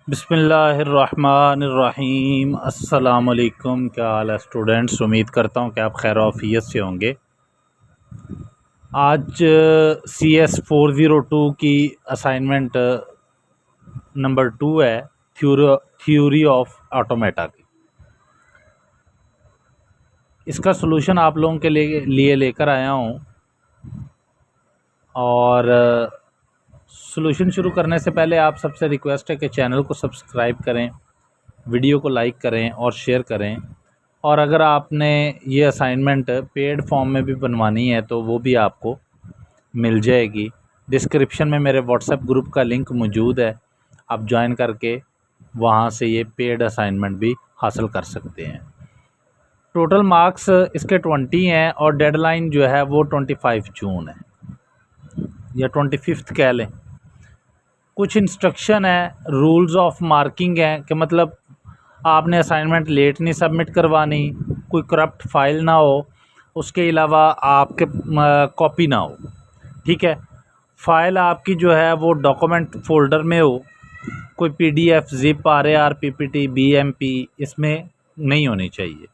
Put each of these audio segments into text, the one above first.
बिस्मिल्लाहिर्रहमानिर्रहीम। अस्सलाम वालेकुम। क्या हाल है स्टूडेंट्स? उम्मीद करता हूँ कि आप खैर आफियत से होंगे। आज CS 402 की असाइनमेंट नंबर 2 है, थ्योरी ऑफ ऑटोमेटा की। इसका सलूशन आप लोगों के लिए लेकर आया हूँ। और सलूशन शुरू करने से पहले आप सबसे रिक्वेस्ट है कि चैनल को सब्सक्राइब करें, वीडियो को लाइक करें और शेयर करें। और अगर आपने ये असाइनमेंट पेड फॉर्म में भी बनवानी है तो वो भी आपको मिल जाएगी। डिस्क्रिप्शन में मेरे व्हाट्सएप ग्रुप का लिंक मौजूद है, आप ज्वाइन करके वहाँ से ये पेड असाइनमेंट भी हासिल कर सकते हैं। टोटल मार्क्स इसके 20 हैं और डेडलाइन जो है वो 25 जून है या 25 कह लें। कुछ इंस्ट्रक्शन है, रूल्स ऑफ मार्किंग है कि मतलब आपने असाइनमेंट लेट नहीं सबमिट करवानी, कोई करप्ट फाइल ना हो, उसके अलावा आपके कॉपी ना हो। ठीक है, फ़ाइल आपकी जो है वो डॉक्यूमेंट फ़ोल्डर में हो, कोई PDF, zip, RAR, PPT, BMP इसमें नहीं होनी चाहिए।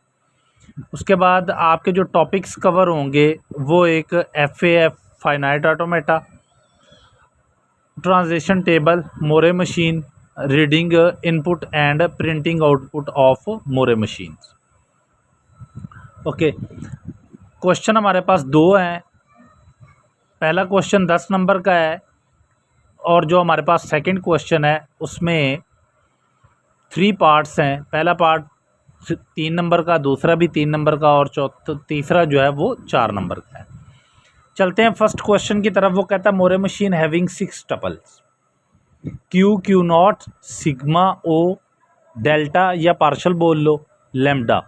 उसके बाद आपके जो टॉपिक्स कवर होंगे वो एक FAF finite automata, transition table, Moore machine, reading input and printing output of more machines. Okay, question हमारे पास 2 हैं। पहला क्वेश्चन 10 नंबर का है और जो हमारे पास सेकंड क्वेश्चन है उसमें 3 पार्ट्स हैं। पहला पार्ट 3 नंबर का, दूसरा भी 3 नंबर का और तीसरा जो है वो 4 नंबर का है। चलते हैं फर्स्ट क्वेश्चन की तरफ। वो कहता है Moore machine having 6 tuples Q naught, sigma, O, delta या पार्शल बोल लो, lambda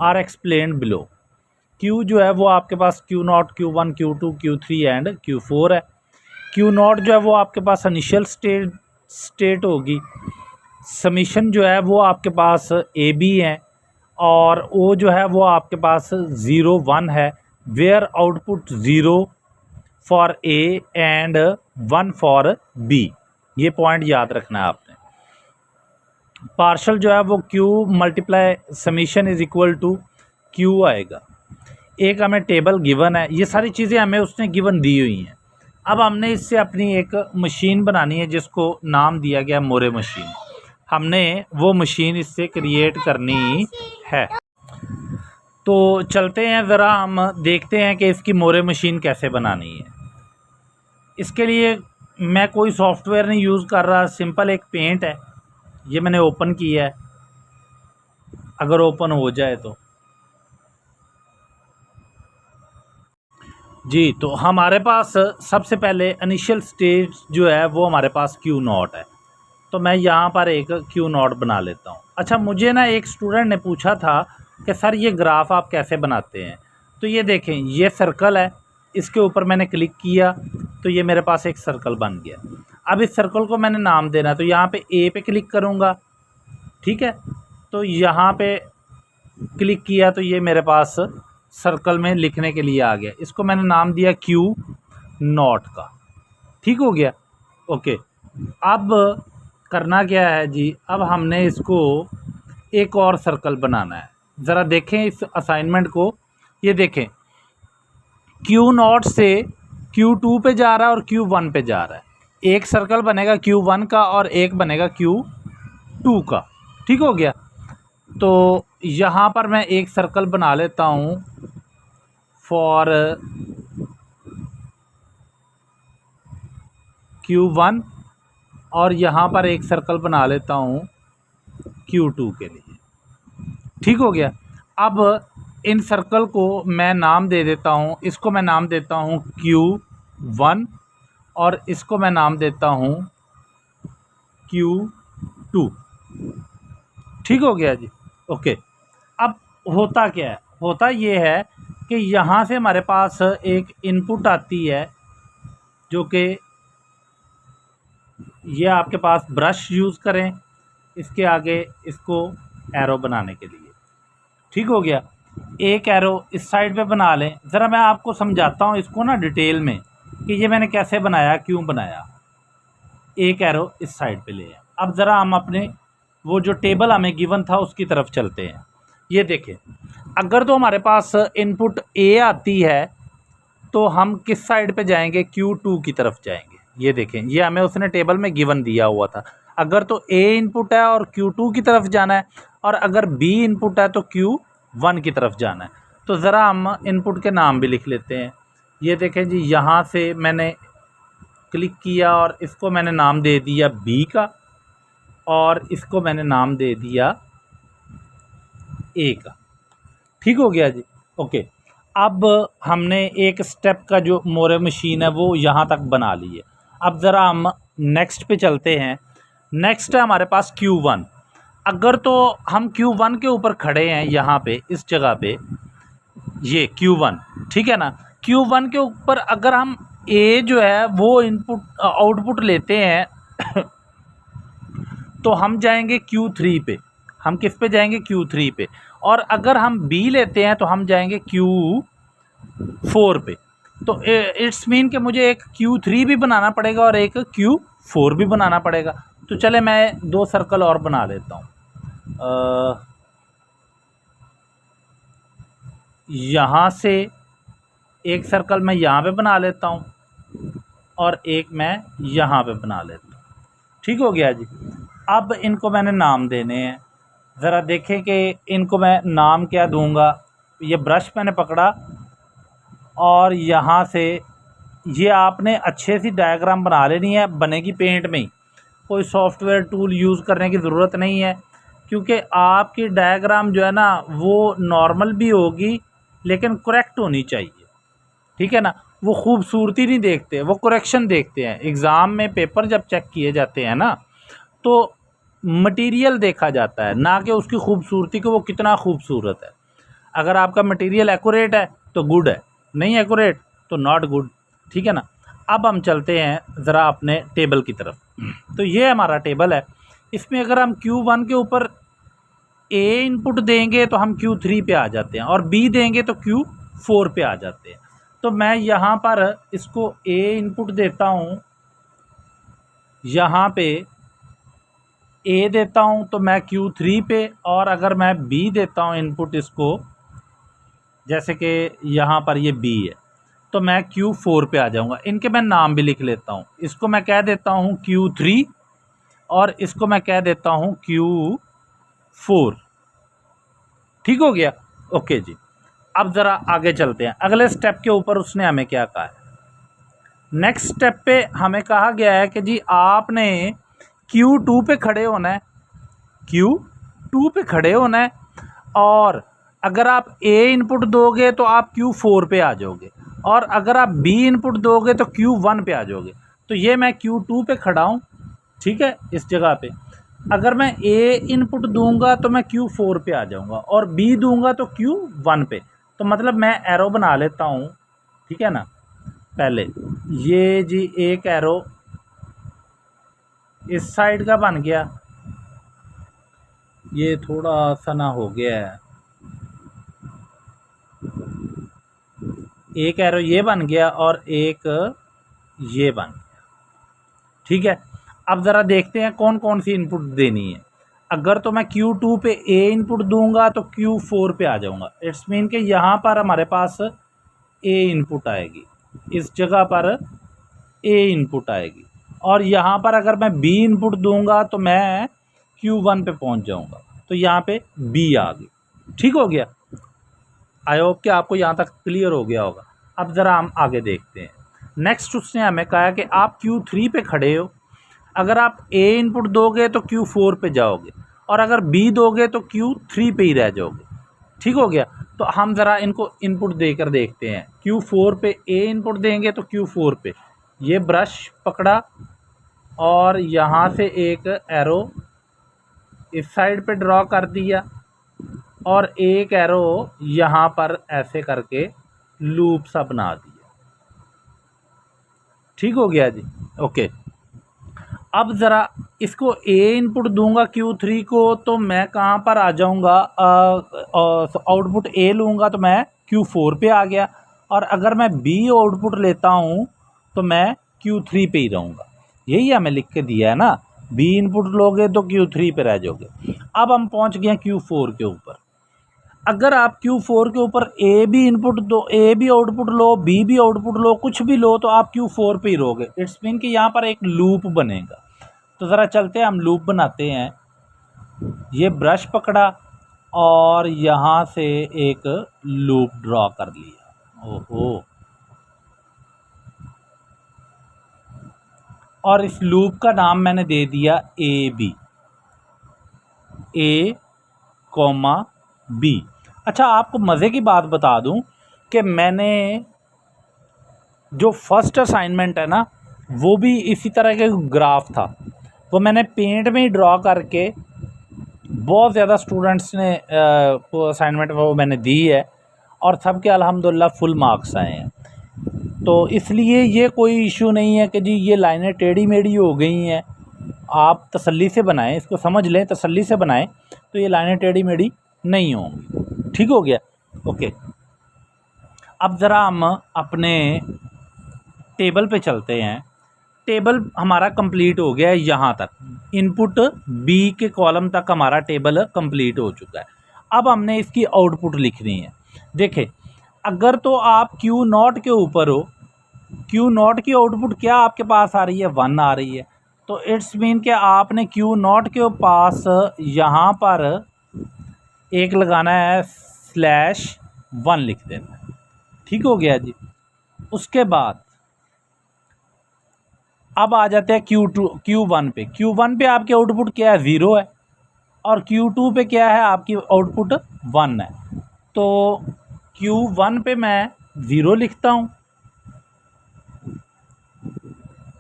are explained below. Q जो है वो आपके पास Q not, Q1, Q2, Q3 and Q4 है। Q नॉट जो है वो आपके पास इनिशियल स्टेट होगी। समीशन जो है वो आपके पास AB है और O जो है वो आपके पास 0, 1 है। Where output 0 for A and 1 for B। ये पॉइंट याद रखना है आपने। पार्शल जो है वो Q multiply summation is equal to Q आएगा। एक हमें टेबल गिवन है, ये सारी चीज़ें हमें उसने गिवन दी हुई हैं। अब हमने इससे अपनी एक मशीन बनानी है जिसको नाम दिया गया मोरे मशीन। हमने वो मशीन इससे क्रिएट करनी है। तो चलते हैं ज़रा, हम देखते हैं कि इसकी मोरे मशीन कैसे बनानी है। इसके लिए मैं कोई सॉफ्टवेयर नहीं यूज़ कर रहा, सिंपल एक पेंट है। ये मैंने ओपन किया है, अगर ओपन हो जाए तो जी। तो हमारे पास सबसे पहले इनिशियल स्टेज जो है वो हमारे पास Q नॉट है, तो मैं यहाँ पर एक Q नॉट बना लेता हूँ। अच्छा, मुझे ना एक स्टूडेंट ने पूछा था कि सर ये ग्राफ आप कैसे बनाते हैं। तो ये देखें, ये सर्कल है, इसके ऊपर मैंने क्लिक किया तो ये मेरे पास एक सर्कल बन गया। अब इस सर्कल को मैंने नाम देना है, तो यहाँ पे A पे क्लिक करूँगा। ठीक है, तो यहाँ पे क्लिक किया तो ये मेरे पास सर्कल में लिखने के लिए आ गया। इसको मैंने नाम दिया Q नॉट का। ठीक हो गया। ओके, अब करना क्या है जी, अब हमने इसको एक और सर्कल बनाना है। ज़रा देखें इस असाइनमेंट को, ये देखें Q नॉट से Q2 पे जा रहा है और Q1 पे जा रहा है। एक सर्कल बनेगा Q1 का और एक बनेगा Q2 का। ठीक हो गया। तो यहाँ पर मैं एक सर्कल बना लेता हूँ फॉर Q1 और यहाँ पर एक सर्कल बना लेता हूँ Q2 के लिए। ठीक हो गया। अब इन सर्कल को मैं नाम दे देता हूँ। इसको मैं नाम देता हूँ Q1 और इसको मैं नाम देता हूँ Q2। ठीक हो गया जी। ओके, अब होता क्या है, होता ये है कि यहाँ से हमारे पास एक इनपुट आती है जो कि ये आपके पास ब्रश यूज़ करें इसके आगे इसको एरो बनाने के लिए। ठीक हो गया। एक एरो इस साइड पे बना लें। ज़रा मैं आपको समझाता हूँ इसको ना डिटेल में कि ये मैंने कैसे बनाया, क्यों बनाया। एक एरो इस साइड पे ले आए। अब ज़रा हम अपने वो जो टेबल हमें गिवन था उसकी तरफ चलते हैं। ये देखें, अगर तो हमारे पास इनपुट ए आती है तो हम किस साइड पे जाएंगे, Q2 की तरफ जाएंगे। ये देखें, ये हमें उसने टेबल में गिवन दिया हुआ था। अगर तो A इनपुट है और Q2 की तरफ जाना है, और अगर B इनपुट है तो Q1 की तरफ जाना है। तो ज़रा हम इनपुट के नाम भी लिख लेते हैं। ये देखें जी, यहाँ से मैंने क्लिक किया और इसको मैंने नाम दे दिया B का, और इसको मैंने नाम दे दिया A का। ठीक हो गया जी, ओके। अब हमने एक स्टेप का जो मोरे मशीन है वो यहाँ तक बना ली है। अब ज़रा हम नेक्स्ट पे चलते हैं। नेक्स्ट है हमारे पास Q1। अगर तो हम Q1 के ऊपर खड़े हैं, यहाँ पे इस जगह पे, ये Q1, ठीक है ना। Q1 के ऊपर अगर हम A जो है वो इनपुट आउटपुट लेते हैं तो हम जाएंगे Q3 पे। हम किस पे जाएंगे, Q3 पे। और अगर हम B लेते हैं तो हम जाएंगे Q4 पे। तो इट्स मीन कि मुझे एक Q3 भी बनाना पड़ेगा और एक Q4 भी बनाना पड़ेगा। तो चले मैं 2 सर्कल और बना लेता हूँ। यहाँ से एक सर्कल मैं यहाँ पे बना लेता हूँ और एक मैं यहाँ पे बना लेता हूँ। ठीक हो गया जी। अब इनको मैंने नाम देने हैं। ज़रा देखें कि इनको मैं नाम क्या दूंगा। ये ब्रश मैंने पकड़ा और यहाँ से ये आपने अच्छे सी डायग्राम बना लेनी है, बनेगी पेंट में ही, कोई सॉफ्टवेयर टूल यूज़ करने की ज़रूरत नहीं है, क्योंकि आपकी डायग्राम जो है ना वो नॉर्मल भी होगी लेकिन करेक्ट होनी चाहिए। ठीक है ना, वो खूबसूरती नहीं देखते, वो करेक्शन देखते हैं। एग्ज़ाम में पेपर जब चेक किए जाते हैं ना तो मटेरियल देखा जाता है, ना कि उसकी खूबसूरती को वो कितना खूबसूरत है। अगर आपका मटेरियल एक्यूरेट है तो गुड है, नहीं एक्यूरेट तो नॉट गुड। ठीक है ना। अब हम चलते हैं ज़रा अपने टेबल की तरफ। तो ये हमारा टेबल है। इसमें अगर हम Q1 के ऊपर A इनपुट देंगे तो हम Q3 पे आ जाते हैं, और B देंगे तो Q4 पे आ जाते हैं। तो मैं यहाँ पर इसको A इनपुट देता हूँ, यहाँ पे A देता हूँ तो मैं Q3 पे, और अगर मैं B देता हूँ इनपुट इसको, जैसे कि यहाँ पर ये B है, तो मैं Q4 पे आ जाऊँगा। इनके मैं नाम भी लिख लेता हूँ। इसको मैं कह देता हूँ Q3 और इसको मैं कह देता हूँ Q4। ठीक हो गया, ओके जी। अब ज़रा आगे चलते हैं। अगले स्टेप के ऊपर उसने हमें क्या कहा है। नेक्स्ट स्टेप पे हमें कहा गया है कि जी आपने Q2 पे खड़े होना है, Q2 पे खड़े होना है, और अगर आप A इनपुट दोगे तो आप Q4 पे आ जाओगे, और अगर आप B इनपुट दोगे तो Q1 पे आ जाओगे। तो ये मैं Q2 पे खड़ा हूँ, ठीक है, इस जगह पे। अगर मैं A इनपुट दूंगा तो मैं Q4 पे आ जाऊंगा, और B दूंगा तो Q1 पे। तो मतलब मैं एरो बना लेता हूँ, ठीक है ना। पहले ये जी एक एरो इस साइड का बन गया, ये थोड़ा सा ना हो गया है, एक एरो ये बन गया और एक ये बन गया। ठीक है। अब ज़रा देखते हैं कौन कौन सी इनपुट देनी है। अगर तो मैं Q2 पे A इनपुट दूंगा तो Q4 पे आ जाऊंगा। इट्स मीन कि यहाँ पर हमारे पास A इनपुट आएगी, इस जगह पर A इनपुट आएगी, और यहाँ पर अगर मैं B इनपुट दूंगा तो मैं Q1 पे पहुँच जाऊँगा। तो यहाँ पे B आ गई। ठीक हो गया। आई होप कि आपको यहाँ तक क्लियर हो गया होगा। अब ज़रा हम आगे देखते हैं। नेक्स्ट उसने हमें कहा कि आप Q3 पे खड़े हो, अगर आप A इनपुट दोगे तो Q4 पे जाओगे, और अगर B दोगे तो Q3 पे ही रह जाओगे। ठीक हो गया। तो हम ज़रा इनको इनपुट देकर देखते हैं। Q4 पे A इनपुट देंगे तो Q4 पे ये ब्रश पकड़ा और यहाँ से एक एरो इस साइड पे ड्रॉ कर दिया, और एक एरो यहाँ पर ऐसे करके लूप सा बना दिया। ठीक हो गया जी, ओके। अब ज़रा इसको A इनपुट दूंगा Q3 को तो मैं कहाँ पर आ जाऊँगा, आउटपुट A लूँगा तो मैं Q4 पे आ गया, और अगर मैं B आउटपुट लेता हूँ तो मैं Q3 पे ही रहूँगा। यही हमें लिख के दिया है ना। बी इनपुट लोगे तो Q3 पे रह जाओगे। अब हम पहुंच गए Q4 के ऊपर। अगर आप Q4 के ऊपर ए भी इनपुट दो, ए भी आउटपुट लो, बी भी आउटपुट लो, कुछ भी लो, तो आप Q4 पे ही रहोगे। इट्स मीन कि यहाँ पर एक लूप बनेगा। तो ज़रा चलते हैं, हम लूप बनाते हैं। ये ब्रश पकड़ा और यहाँ से एक लूप ड्रॉ कर लिया। ओहो, और इस लूप का नाम मैंने दे दिया A B, A comma B. अच्छा, आपको मज़े की बात बता दूं कि मैंने जो फर्स्ट असाइनमेंट है ना, वो भी इसी तरह के ग्राफ था। वो मैंने पेंट में ही ड्रॉ करके, बहुत ज़्यादा स्टूडेंट्स ने को असाइनमेंट वो मैंने दी है और सबके अल्हम्दुलिल्लाह फुल मार्क्स आए हैं। तो इसलिए ये कोई इशू नहीं है कि जी ये लाइनें टेढ़ी मेढ़ी हो गई हैं। आप तसल्ली से बनाएं, इसको समझ लें, तसल्ली से बनाएं, तो ये लाइनें टेढ़ी मेढ़ी नहीं होंगी। ठीक हो गया? ओके, अब ज़रा हम अपने टेबल पे चलते हैं। टेबल हमारा कंप्लीट हो गया है यहाँ तक। इनपुट बी के कॉलम तक हमारा टेबल कंप्लीट हो चुका है। अब हमने इसकी आउटपुट लिखनी है। देखें, अगर तो आप Q0 के ऊपर हो, Q0 की आउटपुट क्या आपके पास आ रही है? 1 आ रही है। तो इट्स मीन कि आपने Q0 के पास यहाँ पर एक लगाना है, /1 लिख देना है। ठीक हो गया जी। उसके बाद अब आ जाते हैं Q1 पे। Q1 पे आपकी आउटपुट क्या है? 0 है। और Q2 पे क्या है? आपकी आउटपुट 1 है। तो Q1 पे मैं 0 लिखता हूँ,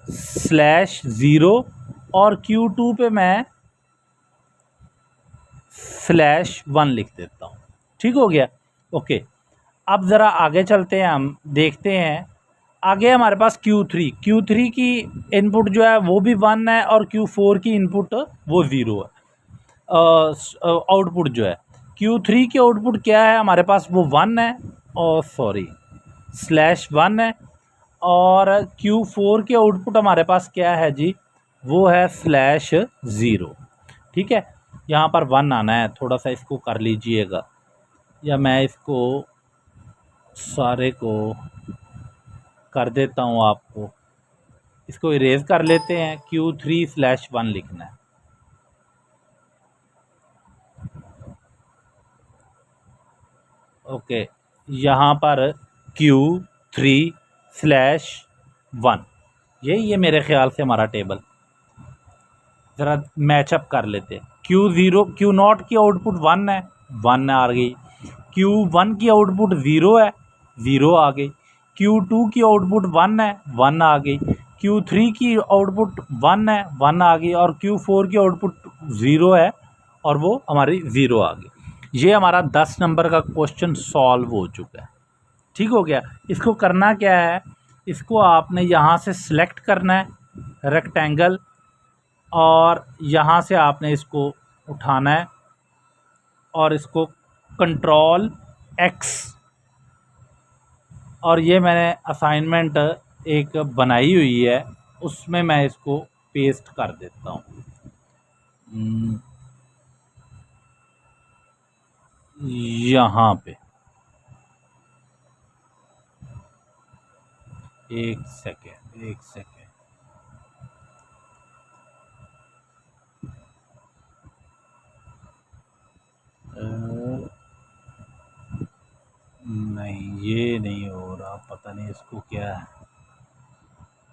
/0, और Q2 पे मैं /1 लिख देता हूँ। ठीक हो गया? ओके, अब ज़रा आगे चलते हैं, हम देखते हैं। आगे हमारे पास Q3 की इनपुट जो है वो भी 1 है और Q4 की इनपुट वो 0 है। आउटपुट जो है Q3 की आउटपुट क्या है हमारे पास? वो 1 है, और सॉरी /1 है। और Q4 की आउटपुट हमारे पास क्या है जी? वो है /0। ठीक है, यहाँ पर 1 आना है। थोड़ा सा इसको कर लीजिएगा, या मैं इसको सारे को कर देता हूँ आपको। इसको इरेज कर लेते हैं। Q3/1 लिखना है। ओके, यहाँ पर Q3/1, यही है मेरे ख्याल से हमारा टेबल। ज़रा मैचअप कर लेते हैं। Q0 की आउटपुट 1 है, 1 आ गई। Q1 की आउटपुट 0 है, 0 आ गई। Q2 की आउटपुट 1 है, 1 आ गई। Q3 की आउटपुट 1 है, 1 आ गई। और Q4 की आउटपुट 0 है और वो हमारी 0 आ गई। ये हमारा 10 नंबर का क्वेश्चन सॉल्व हो चुका है। ठीक हो गया? इसको करना क्या है? इसको आपने यहाँ से सिलेक्ट करना है रेक्टेंगल, और यहाँ से आपने इसको उठाना है और इसको Ctrl+X, और ये मैंने असाइनमेंट एक बनाई हुई है, उसमें मैं इसको पेस्ट कर देता हूँ। यहाँ पे एक सेकेंड नहीं, ये नहीं हो रहा, पता नहीं इसको क्या है।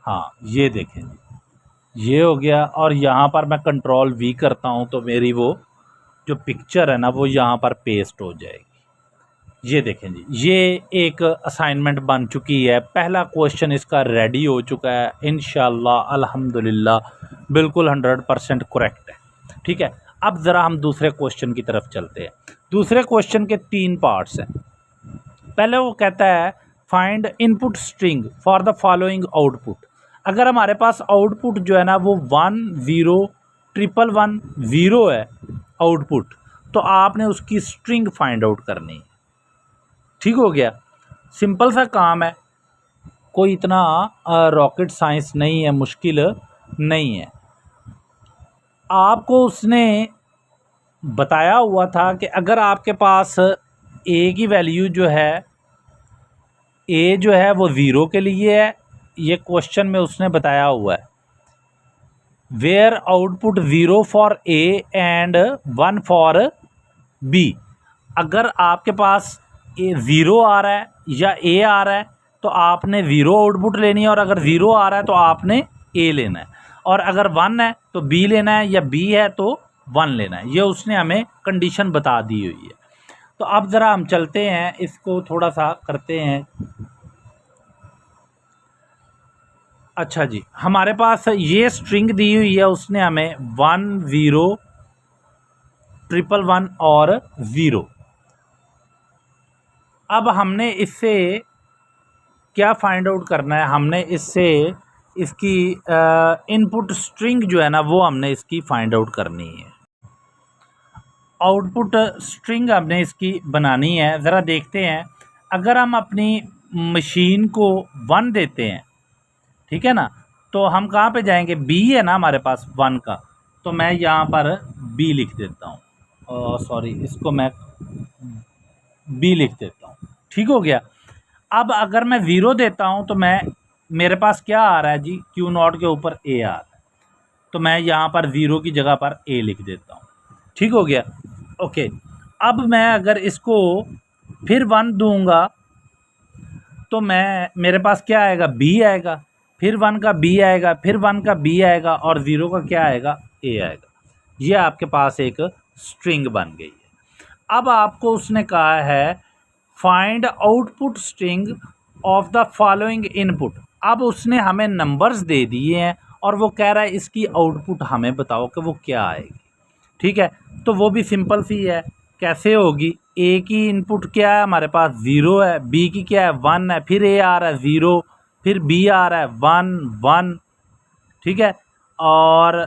हाँ, ये देखें जी, ये हो गया। और यहाँ पर मैं Ctrl+V करता हूँ तो मेरी वो जो पिक्चर है ना, वो यहाँ पर पेस्ट हो जाएगी। ये देखें जी, ये एक असाइनमेंट बन चुकी है। पहला क्वेश्चन इसका रेडी हो चुका है। इंशाल्लाह अल्हम्दुलिल्लाह बिल्कुल 100% करेक्ट है। ठीक है, अब ज़रा हम दूसरे क्वेश्चन की तरफ चलते हैं। दूसरे क्वेश्चन के 3 पार्ट्स हैं। पहले वो कहता है find input string for the following output. अगर हमारे पास आउटपुट जो है ना वो 1 0 1 1 0 है आउटपुट, तो आपने उसकी स्ट्रिंग फाइंड आउट करनी है। ठीक हो गया? सिंपल सा काम है, कोई इतना रॉकेट साइंस नहीं है, मुश्किल नहीं है। आपको उसने बताया हुआ था कि अगर आपके पास ए की वैल्यू जो है, ए जो है वो ज़ीरो के लिए है, ये क्वेश्चन में उसने बताया हुआ है। Where output zero for A and 1 for B. अगर आपके पास ए ज़ीरो आ रहा है या ए आ रहा है तो आपने ज़ीरो आउटपुट लेनी है, और अगर ज़ीरो आ रहा है तो आपने ए लेना है, और अगर 1 है तो बी लेना है, या बी है तो 1 लेना है। ये उसने हमें कंडीशन बता दी हुई है। तो अब ज़रा हम चलते हैं, इसको थोड़ा सा करते हैं। अच्छा जी, हमारे पास ये स्ट्रिंग दी हुई है, उसने हमें 1 0 1 1 और 0। अब हमने इससे क्या फाइंड आउट करना है, हमने इससे इसकी इनपुट स्ट्रिंग जो है ना वो हमने इसकी फाइंड आउट करनी है। आउटपुट स्ट्रिंग हमने इसकी बनानी है। ज़रा देखते हैं, अगर हम अपनी मशीन को 1 देते हैं, ठीक है ना, तो हम कहाँ पे जाएंगे, बी है ना हमारे पास 1 का, तो मैं यहाँ पर बी लिख देता हूँ, सॉरी इसको मैं बी लिख देता हूँ। ठीक हो गया। अब अगर मैं 0 देता हूँ तो मैं, मेरे पास क्या आ रहा है जी, क्यू नॉट के ऊपर ए आ रहा है, तो मैं यहाँ पर 0 की जगह पर ए लिख देता हूँ। ठीक हो गया, ओके। अब मैं अगर इसको फिर 1 दूंगा तो मैं, मेरे पास क्या आएगा, बी आएगा, फिर 1 का बी आएगा, फिर 1 का बी आएगा, और 0 का क्या आएगा, ए आएगा। ये आपके पास एक स्ट्रिंग बन गई है। अब आपको उसने कहा है find output string of the following input. अब उसने हमें नंबर्स दे दिए हैं और वो कह रहा है इसकी आउटपुट हमें बताओ कि वो क्या आएगी। ठीक है, तो वो भी सिंपल सी है, कैसे होगी। ए की इनपुट क्या है, हमारे पास 0 है, बी की क्या है, 1 है, फिर ए आ रहा है 0, फिर बी आ रहा है 1 1, ठीक है, और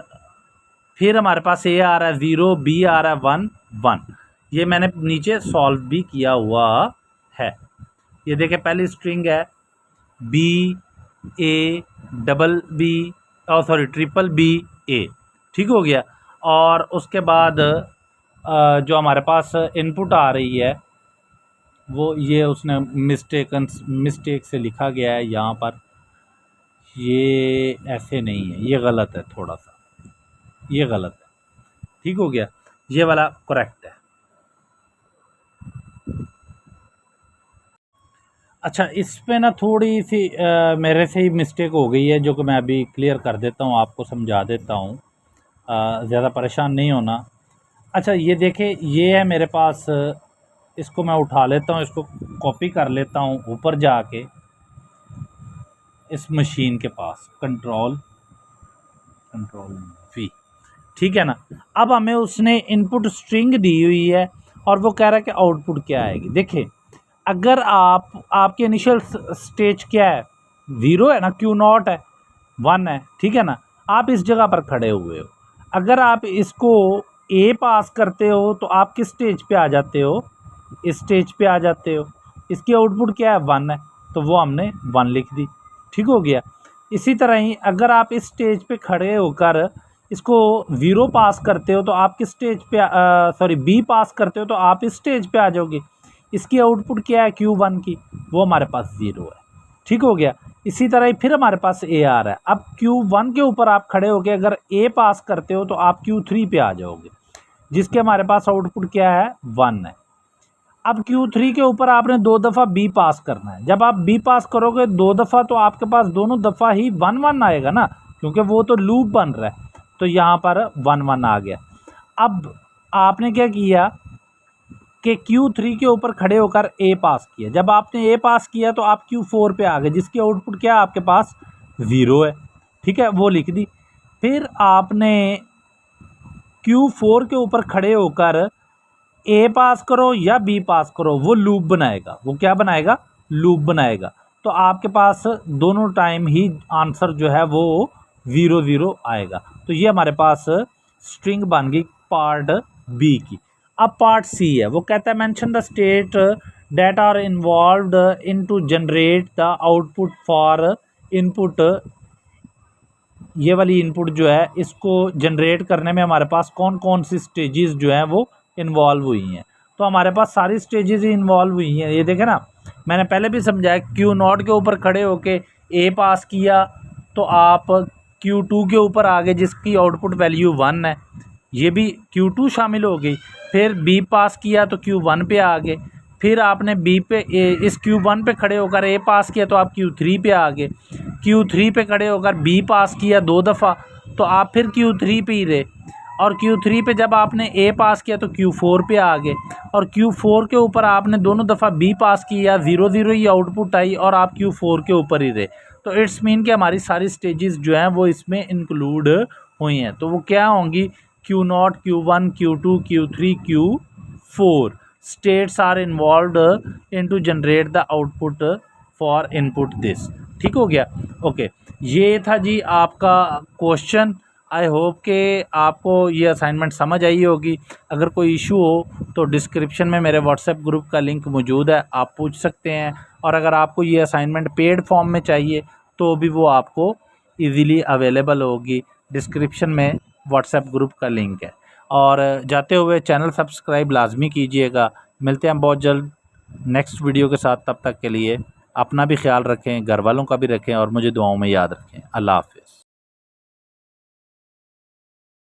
फिर हमारे पास ए आ रहा है 0, बी आ रहा है 1 1। ये मैंने नीचे सॉल्व भी किया हुआ है। ये देखिए, पहली स्ट्रिंग है बी ए डबल बी, और सॉरी ट्रिपल बी ए। ठीक हो गया। और उसके बाद जो हमारे पास इनपुट आ रही है वो ये उसने मिस्टेक से लिखा गया है यहाँ पर, ये ऐसे नहीं है, ये गलत है, थोड़ा सा ये गलत है। ठीक हो गया, ये वाला करेक्ट है। अच्छा, इस पे ना थोड़ी सी मेरे से ही मिस्टेक हो गई है, जो कि मैं अभी क्लियर कर देता हूँ, आपको समझा देता हूँ, ज़्यादा परेशान नहीं होना। अच्छा, ये देखें, ये है मेरे पास, इसको मैं उठा लेता हूँ, इसको कॉपी कर लेता हूँ ऊपर जाके इस मशीन के पास, कंट्रोल V। ठीक है ना। अब हमें उसने इनपुट स्ट्रिंग दी हुई है और वो कह रहा है कि आउटपुट क्या आएगी। देखिए, अगर आपके इनिशियल स्टेज क्या है, 0 है ना, क्यू नॉट है, 1 है, ठीक है ना, आप इस जगह पर खड़े हुए हो। अगर आप इसको ए पास करते हो तो आप किस स्टेज पे आ जाते हो, इस स्टेज पे आ जाते हो। इसकी आउटपुट क्या है, 1 है, तो वो हमने 1 लिख दी। ठीक हो गया। इसी तरह ही अगर आप इस स्टेज पे खड़े होकर इसको 0 पास करते हो तो आप किस स्टेज पे, सॉरी बी पास करते हो तो आप इस स्टेज पे आ जाओगे। इसकी आउटपुट क्या है, Q1 की, वो हमारे पास 0 है। ठीक हो गया। इसी तरह ही फिर हमारे पास ए आ रहा है। अब Q1 के ऊपर आप खड़े होकर अगर ए पास करते हो तो आप Q3 पे आ जाओगे, जिसके हमारे पास आउटपुट क्या है, 1 है। अब Q3 के ऊपर आपने 2 दफ़ा बी पास करना है। जब आप बी पास करोगे 2 दफ़ा तो आपके पास दोनों दफ़ा ही 1 1 आएगा ना, क्योंकि वो तो लूप बन रहा है। तो यहाँ पर 1 1 आ गया। अब आपने क्या किया कि Q3 के ऊपर खड़े होकर ए पास किया। जब आपने ए पास किया तो आप Q4 पे आ गए, जिसकी आउटपुट क्या है, आपके पास 0 है। ठीक है, वो लिख दी। फिर आपने Q4 के ऊपर खड़े होकर ए पास करो या बी पास करो, वो लूप बनाएगा। वो क्या बनाएगा, लूप बनाएगा। तो आपके पास दोनों टाइम ही आंसर जो है वो 0 0 आएगा। तो ये हमारे पास स्ट्रिंग बन गई पार्ट बी की। अब पार्ट सी है, वो कहता है mention the state that are involved in to generate the output for input ये वाली इनपुट जो है इसको जनरेट करने में हमारे पास कौन कौन सी स्टेजेस जो हैं वो इन्वॉल्व हुई हैं। तो हमारे पास सारी स्टेजेस ही इन्वॉल्व हुई हैं। ये देखें ना, मैंने पहले भी समझाया, Q0 के ऊपर खड़े होके A पास किया तो आप Q2 के ऊपर आ गए जिसकी आउटपुट वैल्यू 1 है, ये भी Q2 शामिल हो गई। फिर B पास किया तो Q1 पे आ गए, फिर आपने B पे इस Q1 पे खड़े होकर A पास किया तो आप Q3 पे आ गए, Q3 पे खड़े होकर B पास किया 2 दफ़ा तो आप फिर Q3 पे ही रहे, और Q3 पे जब आपने A पास किया तो Q4 पे आ गए, और Q4 के ऊपर आपने दोनों दफ़ा B पास किया, 0 0 ही आउटपुट आई और आप Q4 के ऊपर ही रहे। तो इट्स मीन कि हमारी सारी स्टेजेस जो हैं वो इसमें इंक्लूड हुई हैं। तो वो क्या होंगी, Q0, Q1, Q2, Q3, Q4 states are involved into generate the output for input this। ठीक हो गया, ओके। ये था जी आपका क्वेश्चन। आई होप के आपको ये असाइनमेंट समझ आई होगी। अगर कोई इशू हो तो डिस्क्रिप्शन में मेरे व्हाट्सएप ग्रुप का लिंक मौजूद है, आप पूछ सकते हैं। और अगर आपको ये असाइनमेंट पेड फॉर्म में चाहिए तो भी वो आपको इजीली अवेलेबल होगी। डिस्क्रिप्शन में व्हाट्सएप ग्रुप का लिंक है। और जाते हुए चैनल सब्सक्राइब लाजमी कीजिएगा। मिलते हैं बहुत जल्द नेक्स्ट वीडियो के साथ। तब तक के लिए अपना भी ख्याल रखें, घर वालों का भी रखें और मुझे दुआओं में याद रखें। अल्लाह हाफ़िज़।